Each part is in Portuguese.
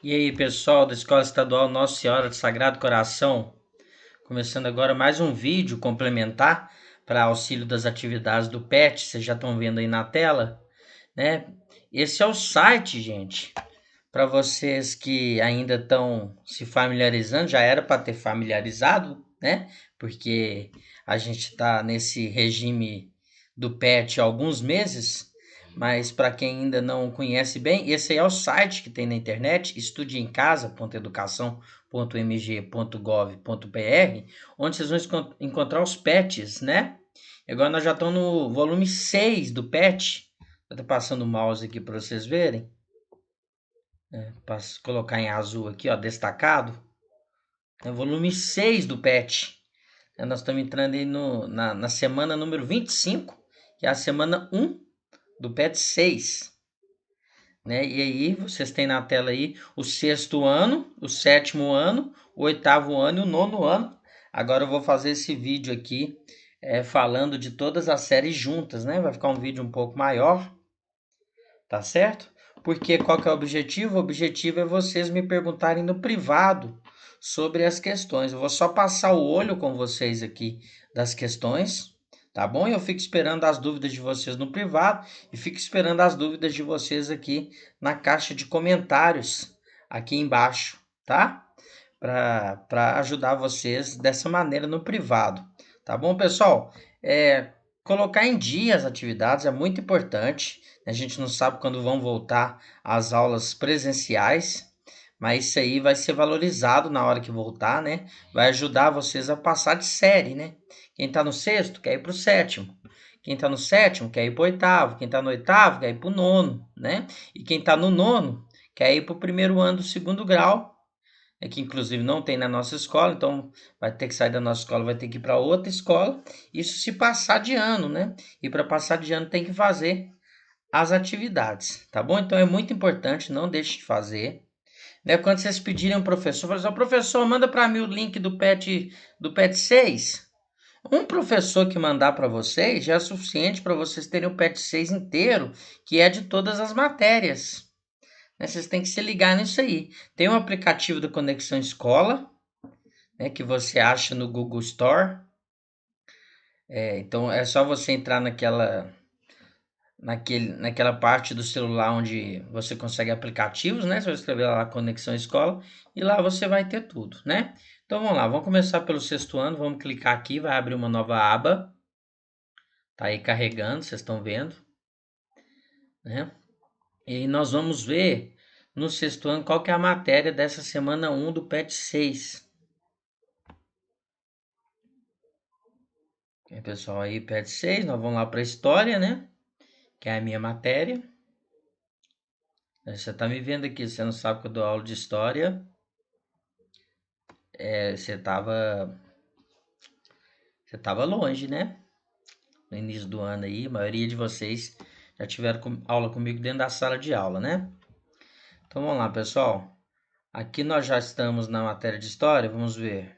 E aí, pessoal da Escola Estadual Nossa Senhora do Sagrado Coração, começando agora mais um vídeo complementar para auxílio das atividades do PET, vocês já estão vendo aí na tela, né? Esse é o site, gente, para vocês que ainda estão se familiarizando, já era para ter familiarizado, né? Porque a gente está nesse regime do PET há alguns meses, mas para quem ainda não conhece bem, esse aí é o site que tem na internet, estudeemcasa.educação.mg.gov.br, onde vocês vão encontrar os PETs, né? Agora nós já estamos no volume 6 do PET. Eu estou passando o mouse aqui para vocês verem. Para colocar em azul aqui, ó, destacado. É o volume 6 do PET. Nós estamos entrando aí na semana número 25, que é a semana 1 do PET 6. Né? E aí vocês têm na tela aí o sexto ano, o sétimo ano, o oitavo ano e o nono ano. Agora eu vou fazer esse vídeo aqui falando de todas as séries juntas, né? Vai ficar um vídeo um pouco maior, tá certo? Porque qual que é o objetivo? O objetivo é vocês me perguntarem no privado sobre as questões. Eu vou só passar o olho com vocês aqui das questões, tá bom? Eu fico esperando as dúvidas de vocês no privado e fico esperando as dúvidas de vocês aqui na caixa de comentários aqui embaixo, tá? Para ajudar vocês dessa maneira no privado, tá bom, pessoal? Colocar em dia as atividades é muito importante. A gente não sabe quando vão voltar às aulas presenciais, mas isso aí vai ser valorizado na hora que voltar, né? Vai ajudar vocês a passar de série, né? Quem tá no sexto quer ir pro sétimo. Quem tá no sétimo quer ir pro oitavo. Quem tá no oitavo quer ir pro nono, né? E quem tá no nono quer ir pro primeiro ano do segundo grau, que inclusive não tem na nossa escola, então vai ter que sair da nossa escola, vai ter que ir para outra escola. Isso se passar de ano, né? E para passar de ano tem que fazer as atividades, tá bom? Então é muito importante, não deixe de fazer. Né? Quando vocês pedirem um professor, fala assim, professor, manda para mim o link do PET 6. Um professor que mandar para vocês já é suficiente para vocês terem o PET 6 inteiro, que é de todas as matérias. Né? Vocês têm que se ligar nisso aí. Tem um aplicativo da Conexão Escola, né, que você acha no Google Store. Então é só você entrar naquela parte do celular onde você consegue aplicativos, né? Você vai escrever lá Conexão Escola e lá você vai ter tudo, né? Então vamos lá, vamos começar pelo sexto ano. Vamos clicar aqui, vai abrir uma nova aba. Tá aí carregando, vocês estão vendo, né? E nós vamos ver no sexto ano qual que é a matéria dessa semana 1 do PET 6. Pessoal, aí PET 6, nós vamos lá para a história, né? Que é a minha matéria. Você tá me vendo aqui, você não sabe que eu dou aula de história. Você tava longe, né? No início do ano aí, a maioria de vocês já tiveram aula comigo dentro da sala de aula, né? Então vamos lá, pessoal. Aqui nós já estamos na matéria de história, vamos ver.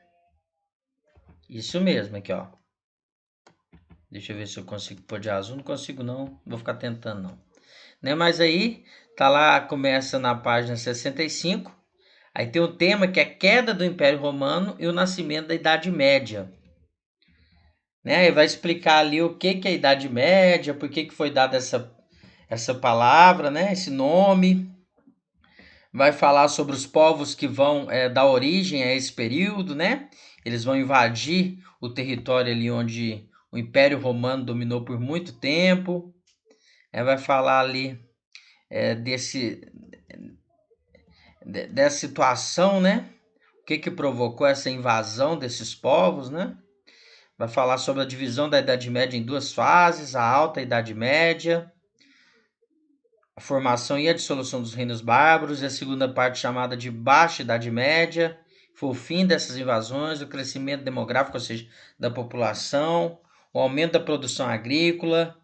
Isso mesmo aqui, ó. Deixa eu ver se eu consigo pôr de azul. Não consigo não, vou ficar tentando não. Né? Mas aí, tá lá, começa na página 65. Aí tem o tema que é a queda do Império Romano e o nascimento da Idade Média. Né? E vai explicar ali o que é a Idade Média, por que foi dada essa palavra, né? Esse nome. Vai falar sobre os povos que vão dar origem a esse período, né? Eles vão invadir o território ali onde o Império Romano dominou por muito tempo. Vai falar ali dessa situação, né? O que provocou essa invasão desses povos, né? Vai falar sobre a divisão da Idade Média em duas fases, a Alta Idade Média, a formação e a dissolução dos reinos bárbaros, e a segunda parte chamada de Baixa Idade Média, foi o fim dessas invasões, o crescimento demográfico, ou seja, da população, o aumento da produção agrícola,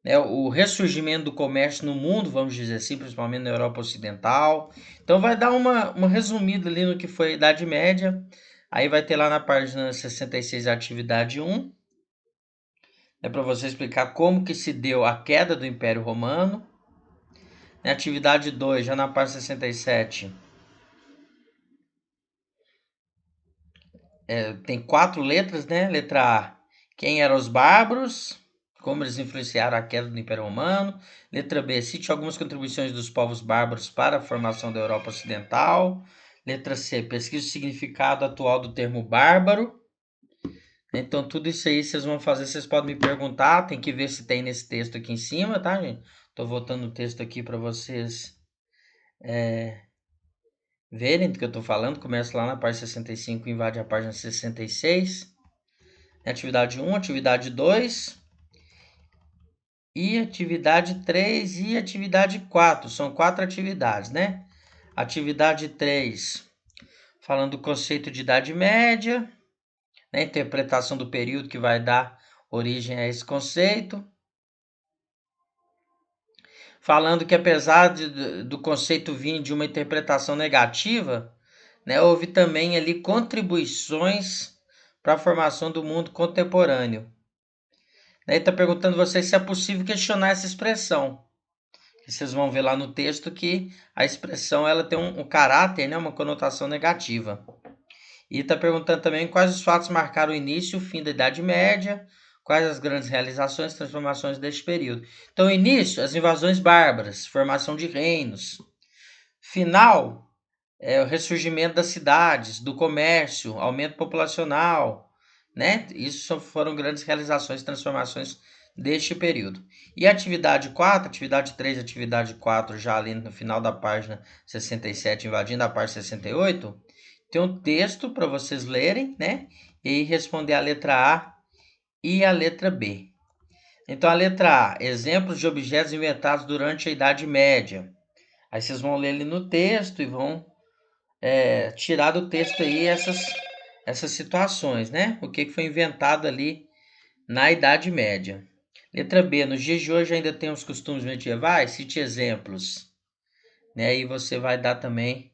né, o ressurgimento do comércio no mundo, vamos dizer assim, principalmente na Europa Ocidental. Então vai dar uma resumida ali no que foi a Idade Média. Aí vai ter lá na página 66 a atividade 1, para você explicar como que se deu a queda do Império Romano. Né? Atividade 2, já na página 67. Tem 4 letras, né? Letra A, quem eram os bárbaros, como eles influenciaram a queda do Império Romano. Letra B, cite algumas contribuições dos povos bárbaros para a formação da Europa Ocidental. Letra C, pesquise o significado atual do termo bárbaro. Então, tudo isso aí vocês vão fazer, vocês podem me perguntar, tem que ver se tem nesse texto aqui em cima, tá, gente? Tô voltando o texto aqui para vocês verem do que eu tô falando. Começa lá na página 65 e invade a página 66. Atividade 1, atividade 2 e atividade 3 e atividade 4. São 4 atividades, né? Atividade 3, falando do conceito de Idade Média, né? Interpretação do período que vai dar origem a esse conceito. Falando que apesar do conceito vir de uma interpretação negativa, né, houve também ali contribuições para a formação do mundo contemporâneo. Ele está perguntando vocês se é possível questionar essa expressão. Vocês vão ver lá no texto que a expressão ela tem um caráter, né, uma conotação negativa. E está perguntando também quais os fatos marcaram o início e o fim da Idade Média, quais as grandes realizações e transformações deste período. Então, início, as invasões bárbaras, formação de reinos. Final, o ressurgimento das cidades, do comércio, aumento populacional, né? Isso foram grandes realizações e transformações deste período. E a atividade 4, atividade 3 e atividade 4, já ali no final da página 67, invadindo a página 68, tem um texto para vocês lerem, né? E responder a letra A e a letra B. Então, a letra A, exemplos de objetos inventados durante a Idade Média. Aí vocês vão ler ali no texto e vão tirar do texto aí essas situações, né? O que foi inventado ali na Idade Média. Letra B, nos dias de hoje ainda tem os costumes medievais? Cite exemplos. Né? Aí você vai dar também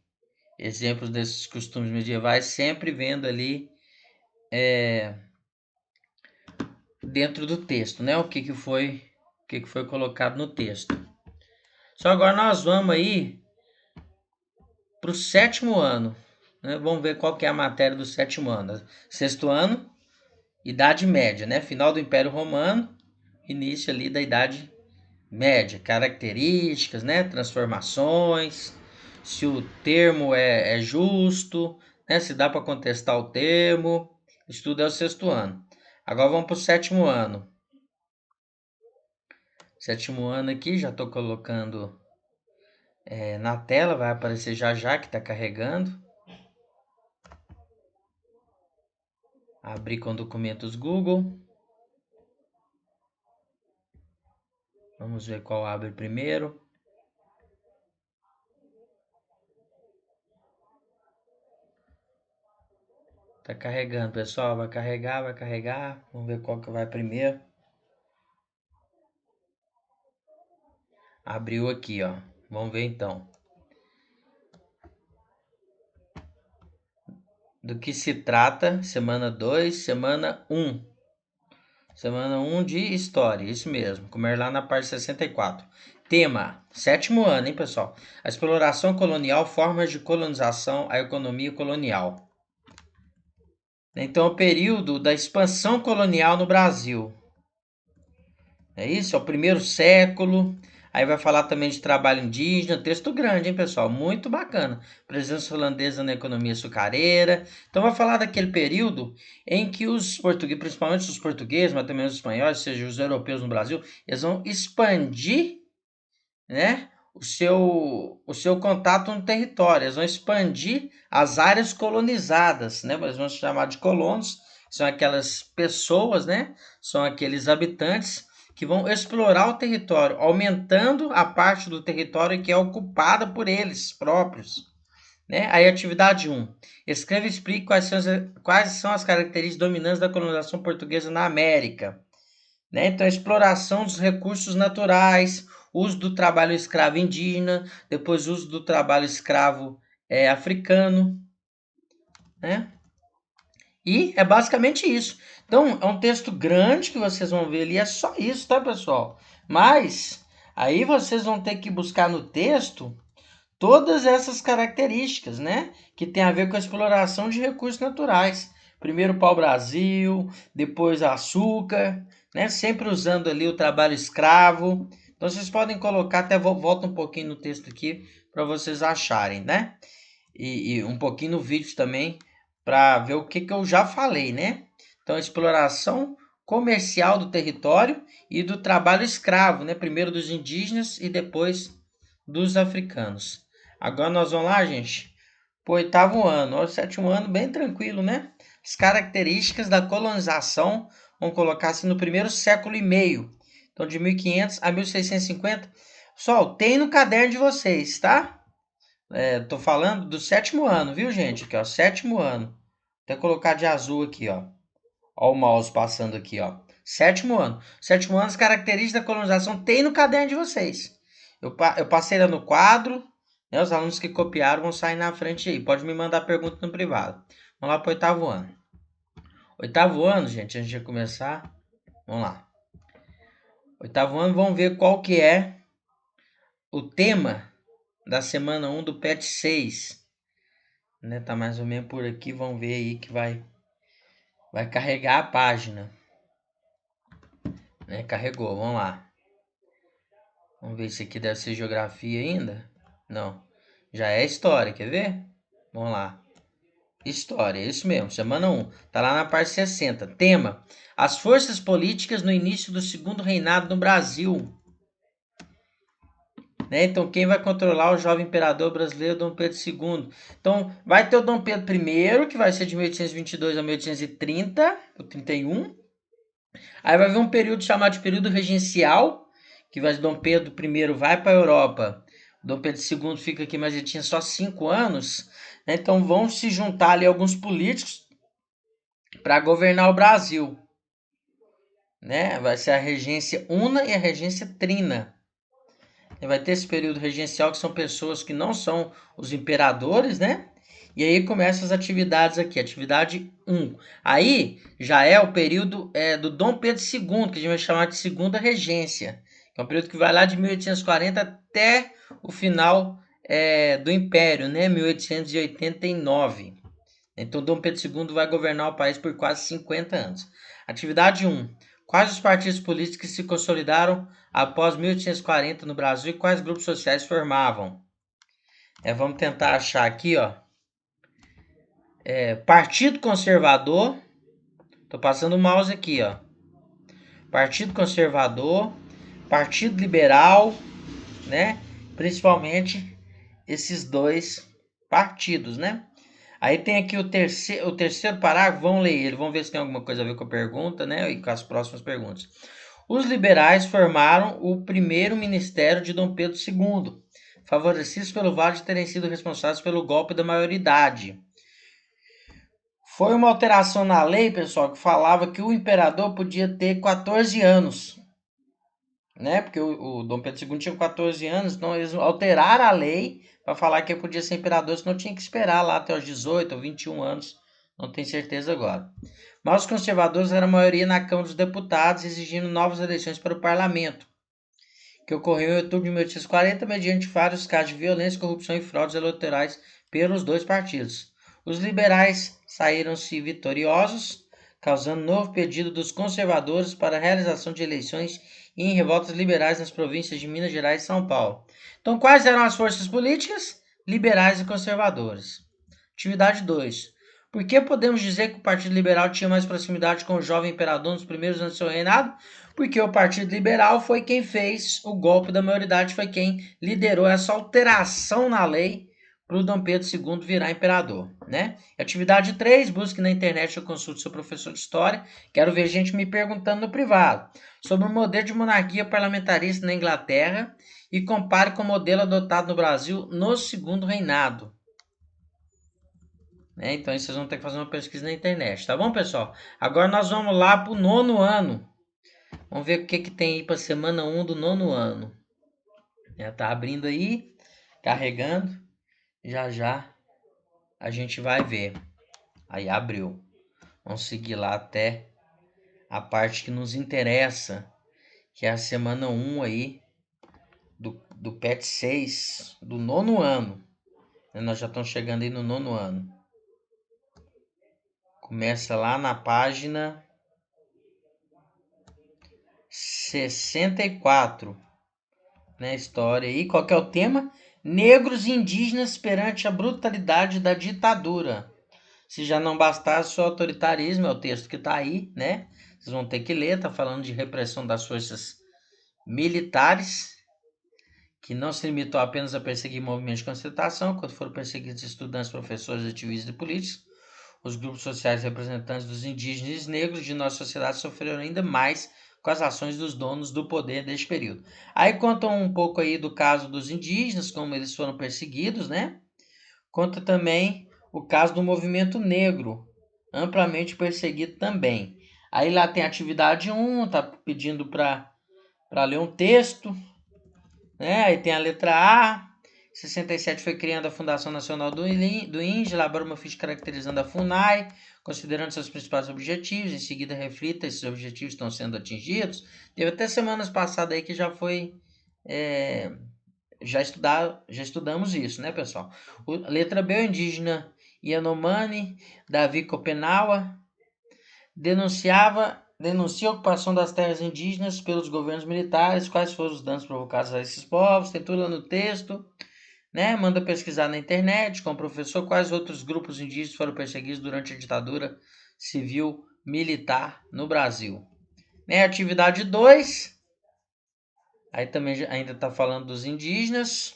exemplos desses costumes medievais, sempre vendo ali dentro do texto, né? O que foi colocado no texto. Só agora nós vamos aí para o 7º ano. Né? Vamos ver qual que é a matéria do 7º ano. 6º ano, Idade Média, né? Final do Império Romano, início ali da Idade Média. Características, né? Transformações, se o termo é justo, né? Se dá para contestar o termo. Isso tudo é o 6º ano. Agora vamos para o 7º ano. 7º ano aqui, já estou colocando na tela, vai aparecer já que está carregando. Abrir com documentos Google. Vamos ver qual abre primeiro. Tá carregando, pessoal. Vai carregar. Vamos ver qual que vai primeiro. Abriu aqui, ó. Vamos ver então. Do que se trata? Semana 2, semana 1. Semana 1 de História, isso mesmo. Comer lá na parte 64. Tema, 7º ano, hein, pessoal? A exploração colonial, formas de colonização, a economia colonial. Então, o período da expansão colonial no Brasil. É isso? É o 1º século. Aí vai falar também de trabalho indígena. Texto grande, hein, pessoal? Muito bacana. Presença holandesa na economia açucareira. Então, vai falar daquele período em que os portugueses, principalmente os portugueses, mas também os espanhóis, ou seja, os europeus no Brasil, eles vão expandir, né, o seu contato no território. Eles vão expandir as áreas colonizadas, né? Eles vão se chamar de colonos. São aquelas pessoas, né? São aqueles habitantes que vão explorar o território, aumentando a parte do território que é ocupada por eles próprios. Né? Aí, atividade 1. Escreva e explique quais são as características dominantes da colonização portuguesa na América. Né? Então, a exploração dos recursos naturais, uso do trabalho escravo indígena, depois uso do trabalho escravo africano. Né? E é basicamente isso. Então, é um texto grande que vocês vão ver ali, é só isso, tá, pessoal? Mas Aí vocês vão ter que buscar no texto todas essas características, né? Que tem a ver com a exploração de recursos naturais. Primeiro pau-brasil, depois açúcar, né? Sempre usando ali o trabalho escravo. Então vocês podem colocar, até volta um pouquinho no texto aqui para vocês acharem, né? E um pouquinho no vídeo também para ver o que eu já falei, né? Então, exploração comercial do território e do trabalho escravo, né? Primeiro dos indígenas e depois dos africanos. Agora nós vamos lá, gente, para o oitavo ano. O sétimo ano, bem tranquilo, né? As características da colonização, vamos colocar assim, no primeiro século e meio. Então, de 1500 a 1650. Pessoal, tem no caderno de vocês, tá? Tô falando do sétimo ano, viu, gente? Aqui, ó, sétimo ano. Até colocar de azul aqui, ó. Ó o mouse passando aqui, ó. Sétimo ano. Sétimo ano, as características da colonização tem no caderno de vocês. Eu passei lá no quadro, né? Os alunos que copiaram vão sair na frente aí. Pode me mandar pergunta no privado. Vamos lá para o oitavo ano. Oitavo ano, gente, antes de começar, vamos lá. Oitavo ano, vamos ver qual que é o tema da semana 1 do PET 6. Né? Tá mais ou menos por aqui, vamos ver aí que vai carregar a página. Né? Carregou, vamos lá. Vamos ver se aqui deve ser geografia ainda. Não, já é história, quer ver? Vamos lá. História, isso mesmo, semana 1. Tá lá na parte 60. Tema: as forças políticas no início do segundo reinado no Brasil. Né? Então, quem vai controlar o jovem imperador brasileiro Dom Pedro II? Então, vai ter o Dom Pedro I, que vai ser de 1822 a 1830, ou 31. Aí vai haver um período chamado de período regencial, que vai Dom Pedro I vai para a Europa, Dom Pedro II fica aqui, mas ele tinha só 5 anos. Né? Então vão se juntar ali alguns políticos para governar o Brasil. Né? Vai ser a regência una e a regência trina. E vai ter esse período regencial, que são pessoas que não são os imperadores, né? E aí começam as atividades aqui, atividade 1. Aí já é o período do Dom Pedro II, que a gente vai chamar de segunda regência. É um período que vai lá de 1840 até o final do Império, né? 1889. Então Dom Pedro II vai governar o país por quase 50 anos. Atividade 1. Quais os partidos políticos que se consolidaram após 1840 no Brasil e quais grupos sociais formavam? Vamos tentar achar aqui, ó. Partido Conservador. Tô passando o mouse aqui, ó. Partido Conservador, Partido Liberal, né? Principalmente esses dois partidos, né? Aí tem aqui o terceiro parágrafo, vamos ler ele, vamos ver se tem alguma coisa a ver com a pergunta, né? E com as próximas perguntas. Os liberais formaram o primeiro ministério de Dom Pedro II, favorecidos pelo fato de terem sido responsáveis pelo golpe da maioridade. Foi uma alteração na lei, pessoal, que falava que o imperador podia ter 14 anos. Né? Porque o Dom Pedro II tinha 14 anos, então eles alteraram a lei para falar que ele podia ser imperador, senão tinha que esperar lá até os 18 ou 21 anos, não tenho certeza agora. Mas os conservadores eram a maioria na Câmara dos Deputados, exigindo novas eleições para o parlamento, que ocorreu em outubro de 1840, mediante vários casos de violência, corrupção e fraudes eleitorais pelos dois partidos. Os liberais saíram-se vitoriosos, causando novo pedido dos conservadores para a realização de eleições e em revoltas liberais nas províncias de Minas Gerais e São Paulo. Então, quais eram as forças políticas? Liberais e conservadores. Atividade 2. Por que podemos dizer que o Partido Liberal tinha mais proximidade com o jovem imperador nos primeiros anos do seu reinado? Porque o Partido Liberal foi quem fez o golpe da maioridade, foi quem liderou essa alteração na lei para o Dom Pedro II virar imperador, né? Atividade 3, busque na internet ou consulte seu professor de história. Quero ver gente me perguntando no privado sobre o modelo de monarquia parlamentarista na Inglaterra e compare com o modelo adotado no Brasil no segundo reinado. Né? Então vocês vão ter que fazer uma pesquisa na internet, tá bom, pessoal? Agora nós vamos lá para o nono ano. Vamos ver o que tem aí para semana 1 do nono ano. Tá abrindo aí, carregando. Já já a gente vai ver. Aí abriu. Vamos seguir lá até a parte que nos interessa, que é a semana 1 aí do PET 6 do 9º ano. Nós já estamos chegando aí no 9º ano. Começa lá na página 64, né? História aí. Qual que é o tema? Negros e indígenas perante a brutalidade da ditadura. Se já não bastasse o autoritarismo, é o texto que está aí, né? Vocês vão ter que ler, tá falando de repressão das forças militares, que não se limitou apenas a perseguir movimentos de concentração, quando foram perseguidos estudantes, professores, ativistas e políticos. Os grupos sociais representantes dos indígenas e negros de nossa sociedade sofreram ainda mais com as ações dos donos do poder deste período. Aí conta um pouco aí do caso dos indígenas, como eles foram perseguidos, né? Conta também o caso do movimento negro, amplamente perseguido também. Aí lá tem a atividade 1, tá pedindo para ler um texto, né? Aí tem a letra A. 67 foi criando a Fundação Nacional do INGE, elabora uma ficha caracterizando a FUNAI, considerando seus principais objetivos, em seguida reflita se esses objetivos estão sendo atingidos. Teve até semanas passadas aí que já foi, já estudamos isso, né, pessoal? Letra B, o indígena Yanomami, Davi Kopenawa, denuncia a ocupação das terras indígenas pelos governos militares, quais foram os danos provocados a esses povos, titula no texto, né? Manda pesquisar na internet com o professor quais outros grupos indígenas foram perseguidos durante a ditadura civil militar no Brasil. Né? Atividade 2, aí também ainda está falando dos indígenas.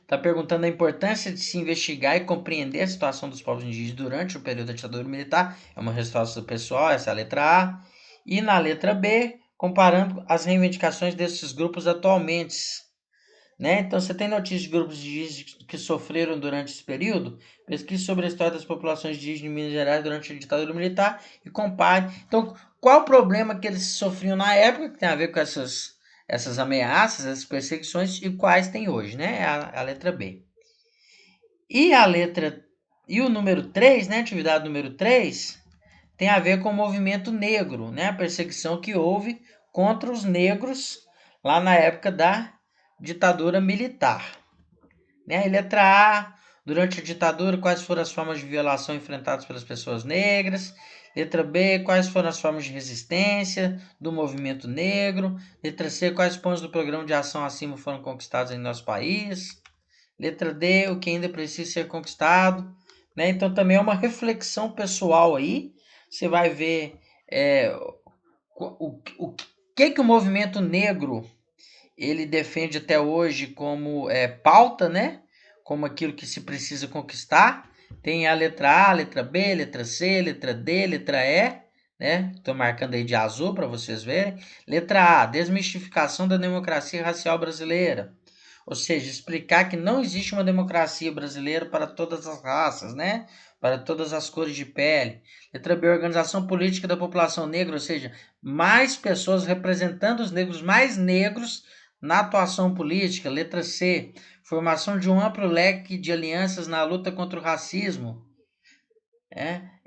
Está perguntando a importância de se investigar e compreender a situação dos povos indígenas durante o período da ditadura militar. É uma resposta do pessoal, essa é a letra A. E na letra B, comparando as reivindicações desses grupos atualmente. Né? Então, você tem notícias de grupos indígenas que sofreram durante esse período? Pesquise sobre a história das populações indígenas em Minas Gerais durante a ditadura militar e compare. Então, qual o problema que eles sofriam na época, que tem a ver com essas ameaças, essas perseguições, e quais tem hoje, né? A letra B. E o número 3, né? Atividade número 3, tem a ver com o movimento negro, né? A perseguição que houve contra os negros lá na época da ditadura militar. Né? Letra A, durante a ditadura, quais foram as formas de violação enfrentadas pelas pessoas negras? Letra B, quais foram as formas de resistência do movimento negro? Letra C, quais pontos do programa de ação acima foram conquistados em nosso país? Letra D, o que ainda precisa ser conquistado? Né? Então também é uma reflexão pessoal aí. Você vai ver o que o movimento negro ele defende até hoje como pauta, né? Como aquilo que se precisa conquistar. Tem a letra A, letra B, letra C, letra D, letra E, né? Estou marcando aí de azul para vocês verem. Letra A, desmistificação da democracia racial brasileira. Ou seja, explicar que não existe uma democracia brasileira para todas as raças, né? Para todas as cores de pele. Letra B, organização política da população negra, ou seja, mais pessoas representando os negros mais negros na atuação política. Letra C, formação de um amplo leque de alianças na luta contra o racismo.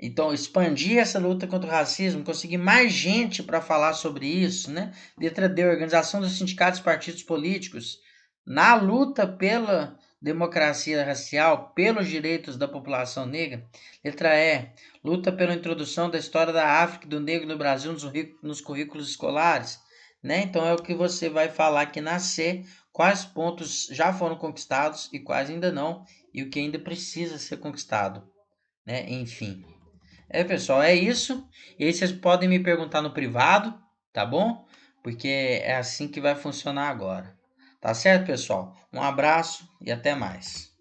Então, expandir essa luta contra o racismo, conseguir mais gente para falar sobre isso. Né? Letra D, organização dos sindicatos e partidos políticos na luta pela democracia racial, pelos direitos da população negra. Letra E, luta pela introdução da história da África e do negro no Brasil nos currículos escolares. Né? Então, é o que você vai falar aqui na C, quais pontos já foram conquistados e quais ainda não, e o que ainda precisa ser conquistado. Né? Enfim. Pessoal, é isso. E aí vocês podem me perguntar no privado, tá bom? Porque é assim que vai funcionar agora. Tá certo, pessoal? Um abraço e até mais.